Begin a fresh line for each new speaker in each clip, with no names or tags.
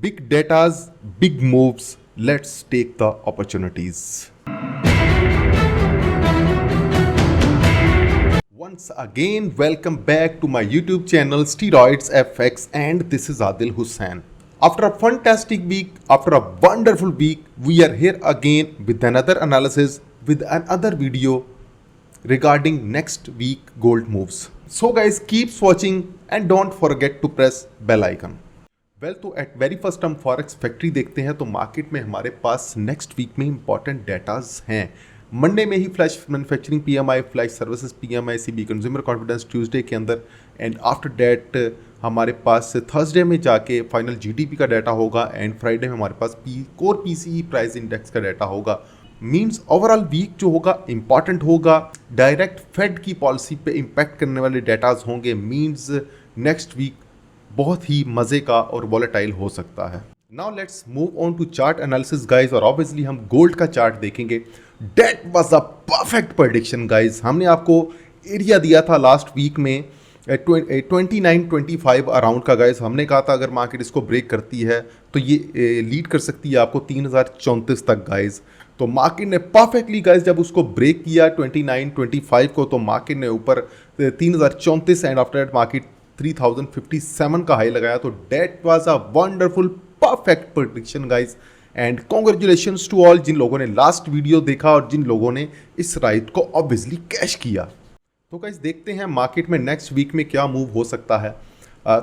Big datas, big moves. Let's take the opportunities. Once again, welcome back to my YouTube channel Steroids FX, and this is Adil Hussain. After a fantastic week, after a wonderful week, we are here again with another analysis, with another video regarding next week gold moves. So guys, keep watching and don't forget to press bell icon. Well तो at very first हम forex factory देखते हैं तो market में हमारे पास next week में important datas हैं। मंडे में ही flash manufacturing PMI, flash services PMI, CB consumer confidence Tuesday के अंदर, एंड आफ्टर दैट हमारे पास थर्सडे में जाके फाइनल जीडीपी का डाटा होगा, एंड फ्राइडे में हमारे पास कोर पीसीई प्राइस इंडेक्स का डाटा होगा। मीन्स ओवरऑल वीक जो होगा इंपॉर्टेंट होगा। डायरेक्ट फेड की पॉलिसी पे इम्पैक्ट करने वाले डेटाज होंगे। मीन्स नेक्स्ट वीक बहुत ही मजे का और वॉलेटाइल हो सकता है। Now let's move on to chart analysis guys, और ऑब्वियसली हम गोल्ड का चार्ट देखेंगे। That was a perfect prediction guys. हमने आपको एरिया दिया था लास्ट वीक में 29-25 अराउंड का गाइज। हमने कहा था अगर मार्केट इसको ब्रेक करती है तो ये लीड कर सकती है आपको 3034 तक गाइज। तो मार्केट ने परफेक्टली गाइज जब उसको ब्रेक किया 29-25 को, तो मार्केट ने ऊपर 3034 एंड आफ्टर दैट मार्केट 3057 का हाई लगाया। तो that was a wonderful perfect prediction guys, and congratulations to all जिन लोगों ने लास्ट वीडियो देखा और जिन लोगों ने इस राइट को ऑब्वियसली कैश किया। तो गाइज देखते हैं मार्केट में नेक्स्ट वीक में क्या मूव हो सकता है।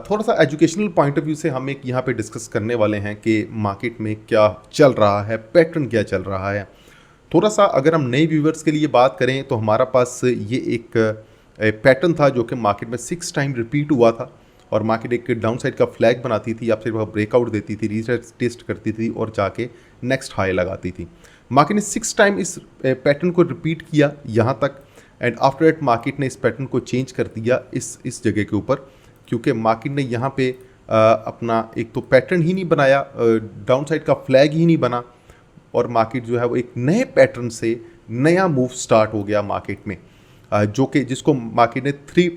थोड़ा सा एजुकेशनल पॉइंट ऑफ व्यू से हम एक यहाँ पे डिस्कस करने वाले हैं कि मार्केट में क्या चल रहा है, पैटर्न क्या चल रहा है। थोड़ा सा अगर हम नए व्यूवर्स के लिए बात करें तो हमारा पास ये एक पैटर्न था जो कि मार्केट में 6 टाइम रिपीट हुआ था, और मार्केट एक डाउन साइड का फ्लैग बनाती थी, आप सिर्फ ब्रेकआउट देती थी, रीटेस्ट करती थी और जाके नेक्स्ट हाई लगाती थी। मार्केट ने 6 टाइम इस पैटर्न को रिपीट किया यहाँ तक, एंड आफ्टर दैट मार्केट ने इस पैटर्न को चेंज कर दिया इस जगह के ऊपर, क्योंकि मार्केट ने यहाँ पे अपना एक तो पैटर्न ही नहीं बनाया, डाउन साइड का फ्लैग ही नहीं बना, और मार्केट जो है वो एक नए पैटर्न से नया मूव स्टार्ट हो गया मार्केट में, जो कि जिसको मार्केट ने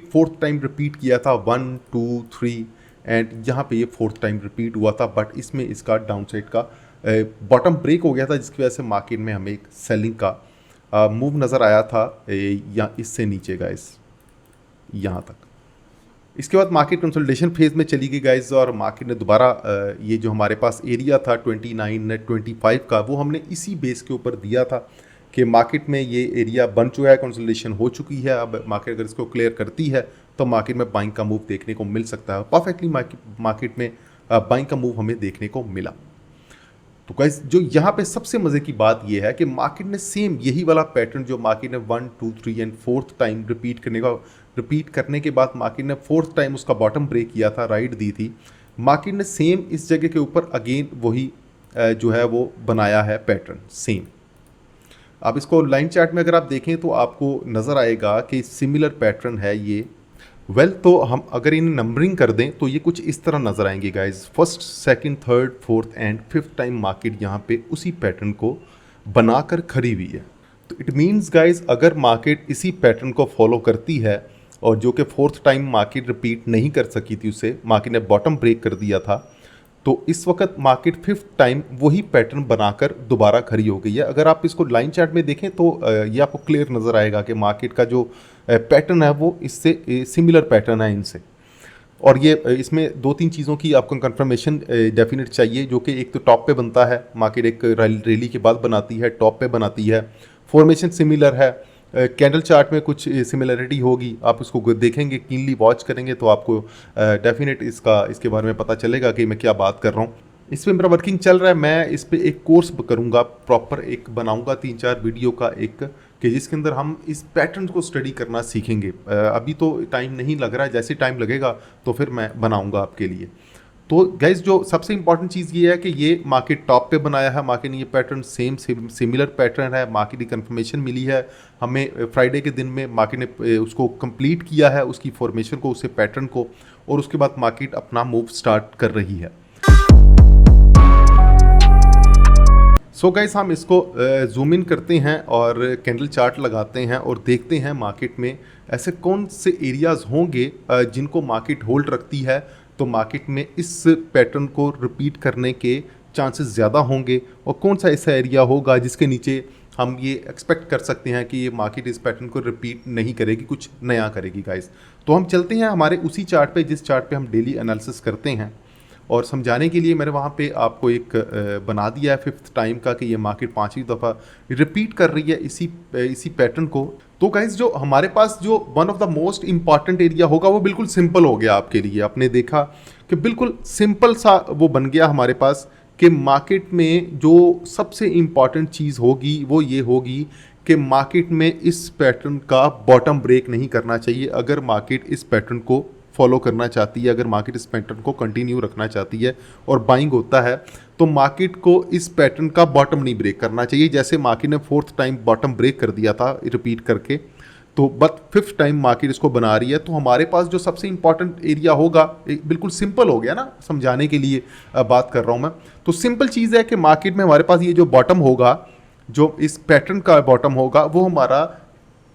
4th टाइम रिपीट किया था, 1 2 3, एंड यहाँ पे ये 4th टाइम रिपीट हुआ था। बट इसमें इसका डाउन साइड का बॉटम ब्रेक हो गया था, जिसकी वजह से मार्केट में हमें एक सेलिंग का मूव नज़र आया था या इससे नीचे गाइस यहाँ तक। इसके बाद मार्केट कंसोलिडेशन फेज में चली गई गाइस, और मार्केट ने दोबारा ये जो हमारे पास एरिया था 29-25 का, वो हमने इसी बेस के ऊपर दिया था कि मार्केट में ये एरिया बन चुका है, कंसोलिडेशन हो चुकी है। अब मार्केट अगर इसको क्लियर करती है तो मार्केट में बाइंग का मूव देखने को मिल सकता है। परफेक्टली मार्केट में बाइंग का मूव हमें देखने को मिला। तो गाइस जो यहाँ पे सबसे मज़े की बात ये है कि मार्केट ने सेम यही वाला पैटर्न जो मार्केट ने 1 2 3 एंड 4th टाइम रिपीट करने के बाद मार्केट ने 4th टाइम उसका बॉटम ब्रेक किया था, राइट दी थी। मार्केट ने सेम इस जगह के ऊपर अगेन वही जो है वो बनाया है पैटर्न सेम। आप इसको लाइन चार्ट में अगर आप देखें तो आपको नज़र आएगा कि सिमिलर पैटर्न है ये। तो हम अगर इन्हें नंबरिंग कर दें तो ये कुछ इस तरह नज़र आएंगे guys. 1st, 2nd, 3rd, 4th and 5th time market यहाँ पे उसी पैटर्न को बनाकर खड़ी हुई है। तो इट मीन्स गाइज अगर मार्केट इसी पैटर्न को फॉलो करती है, और जो कि 4th टाइम मार्केट रिपीट नहीं कर सकी थी, उसे मार्केट ने बॉटम ब्रेक कर दिया था, तो इस वक्त मार्केट 5th टाइम वही पैटर्न बनाकर दोबारा खड़ी हो गई है। अगर आप इसको लाइन चार्ट में देखें तो ये आपको क्लियर नज़र आएगा कि मार्केट का जो पैटर्न है वो इससे सिमिलर पैटर्न है इनसे। और ये इसमें 2-3 चीज़ों की आपको कंफर्मेशन डेफिनेट चाहिए, जो कि एक तो टॉप पे बनता है, मार्केट एक रैली के बाद बनाती है, टॉप पे बनाती है, फॉर्मेशन सिमिलर है, कैंडल चार्ट में कुछ सिमिलरिटी होगी। आप उसको देखेंगे, कीनली वॉच करेंगे तो आपको डेफिनेट इसके बारे में पता चलेगा कि मैं क्या बात कर रहा हूँ। इस पर मेरा वर्किंग चल रहा है, मैं इस पर एक कोर्स करूँगा, प्रॉपर एक बनाऊँगा 3-4 वीडियो का एक, कि जिसके अंदर हम इस पैटर्न को स्टडी करना सीखेंगे। अभी तो टाइम नहीं लग रहा है, जैसे टाइम लगेगा तो फिर मैं बनाऊँगा आपके लिए। तो गाइज जो सबसे इंपॉर्टेंट चीज़ ये है कि ये मार्केट टॉप पे बनाया है, मार्केट ने ये पैटर्न सिमिलर पैटर्न है, मार्केट की कंफर्मेशन मिली है हमें फ्राइडे के दिन में, मार्केट ने उसको कंप्लीट किया है, उसकी फॉर्मेशन को, उसे पैटर्न को, और उसके बाद मार्केट अपना मूव स्टार्ट कर रही है। सो गाइस हम इसको जूम इन करते हैं और कैंडल चार्ट लगाते हैं और देखते हैं मार्केट में ऐसे कौन से एरियाज़ होंगे जिनको मार्केट होल्ड रखती है तो मार्केट में इस पैटर्न को रिपीट करने के चांसेस ज़्यादा होंगे, और कौन सा ऐसा एरिया होगा जिसके नीचे हम ये एक्सपेक्ट कर सकते हैं कि ये मार्केट इस पैटर्न को रिपीट नहीं करेगी, कुछ नया करेगी गाइस। तो हम चलते हैं हमारे उसी चार्ट पे जिस चार्ट पे हम डेली एनालिसिस करते हैं, और समझाने के लिए मैंने वहाँ पे आपको एक बना दिया है 5th टाइम का कि ये मार्केट 5वीं दफ़ा रिपीट कर रही है इसी पैटर्न को। तो गाइस जो हमारे पास जो one of the most important area होगा वो बिल्कुल सिंपल हो गया आपके लिए। आपने देखा कि बिल्कुल सिंपल सा वो बन गया हमारे पास कि मार्केट में जो सबसे इम्पॉर्टेंट चीज़ होगी वो ये होगी कि मार्केट में इस पैटर्न का बॉटम ब्रेक नहीं करना चाहिए। अगर मार्केट इस पैटर्न को फॉलो करना चाहती है, अगर मार्केट इस पैटर्न को कंटिन्यू रखना चाहती है और बाइंग होता है, तो मार्केट को इस पैटर्न का बॉटम नहीं ब्रेक करना चाहिए। जैसे मार्केट ने 4th टाइम बॉटम ब्रेक कर दिया था रिपीट करके, तो बट 5th टाइम मार्केट इसको बना रही है। तो हमारे पास जो सबसे इंपॉर्टेंट एरिया होगा, बिल्कुल सिंपल हो गया ना, समझाने के लिए बात कर रहा हूँ मैं। तो सिंपल चीज़ है कि मार्केट में हमारे पास ये जो बॉटम होगा, जो इस पैटर्न का बॉटम होगा, वो हमारा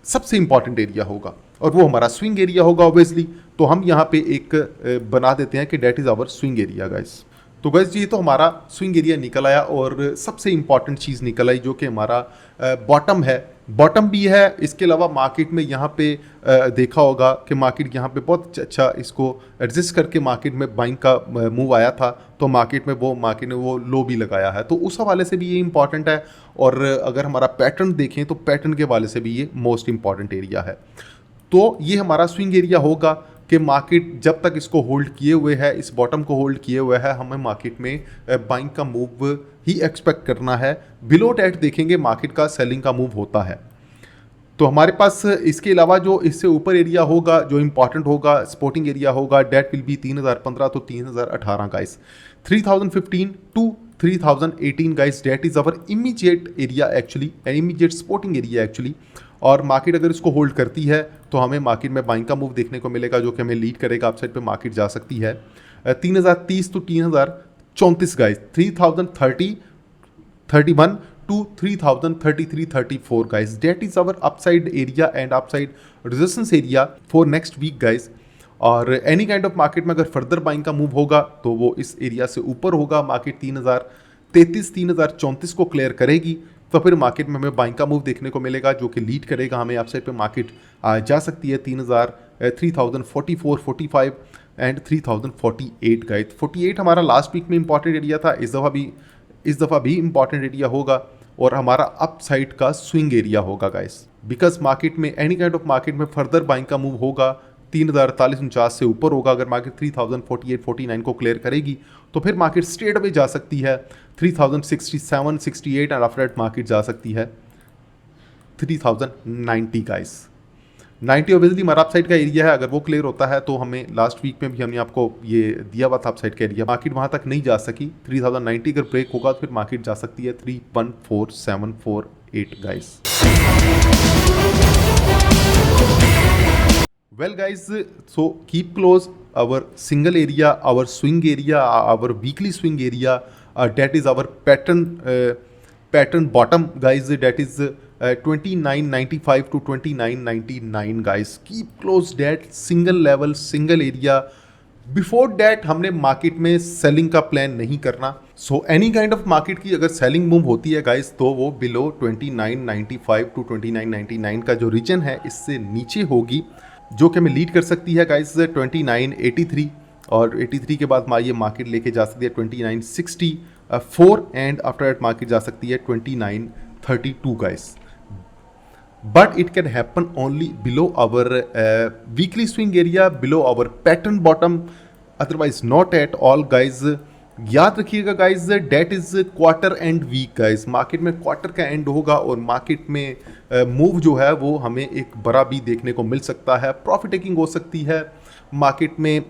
सबसे इंपॉर्टेंट एरिया होगा और वो हमारा स्विंग एरिया होगा ऑब्वियसली। तो हम यहाँ पे एक बना देते हैं कि that is our swing area guys. तो गाइस ये तो हमारा स्विंग एरिया निकल आया, और सबसे इंपॉर्टेंट चीज़ निकल आई जो कि हमारा बॉटम है। बॉटम भी है, इसके अलावा मार्केट में यहाँ पे देखा होगा कि मार्केट यहाँ पे बहुत अच्छा इसको एडजस्ट करके मार्केट में बाइंग का मूव आया था, तो मार्केट ने वो लो भी लगाया है। तो उस हवाले से भी ये इंपॉर्टेंट है, और अगर हमारा पैटर्न देखें तो पैटर्न के हवाले से भी ये मोस्ट इंपॉर्टेंट एरिया है। तो ये हमारा स्विंग एरिया होगा कि मार्केट जब तक इसको होल्ड किए हुए है, इस बॉटम को होल्ड किए हुए है, हमें मार्केट में बाइंग का मूव ही एक्सपेक्ट करना है। बिलो डेट देखेंगे मार्केट का सेलिंग का मूव होता है। तो हमारे पास इसके अलावा जो इससे ऊपर एरिया होगा, जो इंपॉर्टेंट होगा, सपोर्टिंग एरिया होगा, that will be 3015 to 3018 guys, 3015 to 3018 guys, that is our immediate area actually, immediate supporting area actually. और मार्केट अगर इसको होल्ड करती है तो हमें मार्केट में बाइंग का मूव देखने को मिलेगा, जो कि हमें लीड करेगा, अपसाइड पे मार्केट जा सकती है 3030 to 3034 guys, 3031 to 3033-34 guys, that is our upside area and upside resistance area for next week guys। और एनी काइंड ऑफ मार्केट में अगर फर्दर बाइंग का मूव होगा तो वो इस एरिया से ऊपर होगा। मार्केट 3033 3034 को क्लियर करेगी तो फिर मार्केट में हमें बाइंग का मूव देखने को मिलेगा, जो कि लीड करेगा हमें अपसाइड पे मार्केट जा सकती है 3044 45 एंड 3048 गाइस। 48 हमारा लास्ट वीक में इंपॉर्टेंट एरिया था, इस दफ़ा भी इंपॉर्टेंट एरिया होगा, और हमारा अप साइड का स्विंग एरिया होगा गाइस। बिकॉज मार्केट में एनी काइंड ऑफ मार्केट में फर्दर बाइंग का मूव होगा 3048-49 से ऊपर होगा। अगर मार्केट 3048-49 को क्लियर करेगी तो फिर मार्केट स्ट्रेट अवे जा सकती है 3067-68 एंड आफ्टर दैट मार्केट जा सकती है 3090 गाइस। 90 ऑब्वियसली हमारा अप साइड का एरिया है, अगर वो क्लियर होता है तो हमें लास्ट वीक में भी हमने आपको ये दिया हुआ था अप साइड का एरिया, मार्केट वहाँ तक नहीं जा सकी। 3090 अगर ब्रेक होगा तो फिर मार्केट जा सकती है 314748 guys. Well guys, so keep close our single area, our swing area, our weekly swing area, that is our pattern bottom guys, that is 2995 to 2999 guys, keep close that single level single area। Before that हमने market में selling का plan नहीं करना। So any kind of market की अगर selling move होती है guys तो वो बिलो 2995 टू 2999 का जो रीजन है इससे नीचे होगी, जो कि हमें लीड कर सकती है गाइस 2983, और 83 के बाद ये मार्केट लेके जा सकती है 2964 एंड आफ्टर दैट मार्केट जा सकती है 2932 guys. But it can happen only below our weekly swing area, below our pattern bottom, otherwise not at all guys. याद रखिएगा guys, that is quarter end week guys. Market में quarter का end होगा और market में move जो है वो हमें एक बड़ा भी देखने को मिल सकता है, प्रॉफिट टेकिंग हो सकती है, मार्केट में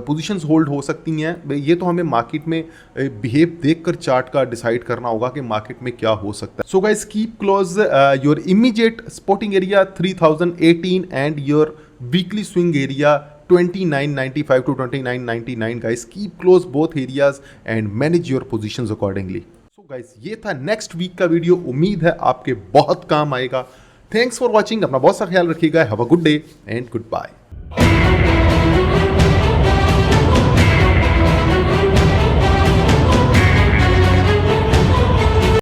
पोजीशंस होल्ड हो सकती हैं। ये तो हमें मार्केट में बिहेव देखकर चार्ट का डिसाइड करना होगा कि मार्केट में क्या हो सकता है। So guys keep close your immediate supporting area 3018 and your weekly swing area 2995 to 2999 guys, keep close both areas and manage your positions accordingly। So guys, ये था नेक्स्ट वीक का वीडियो, उम्मीद है आपके बहुत काम आएगा। थैंक्स फॉर वॉचिंग, अपना बहुत सा ख्याल रखिएगा, have a good day and good bye.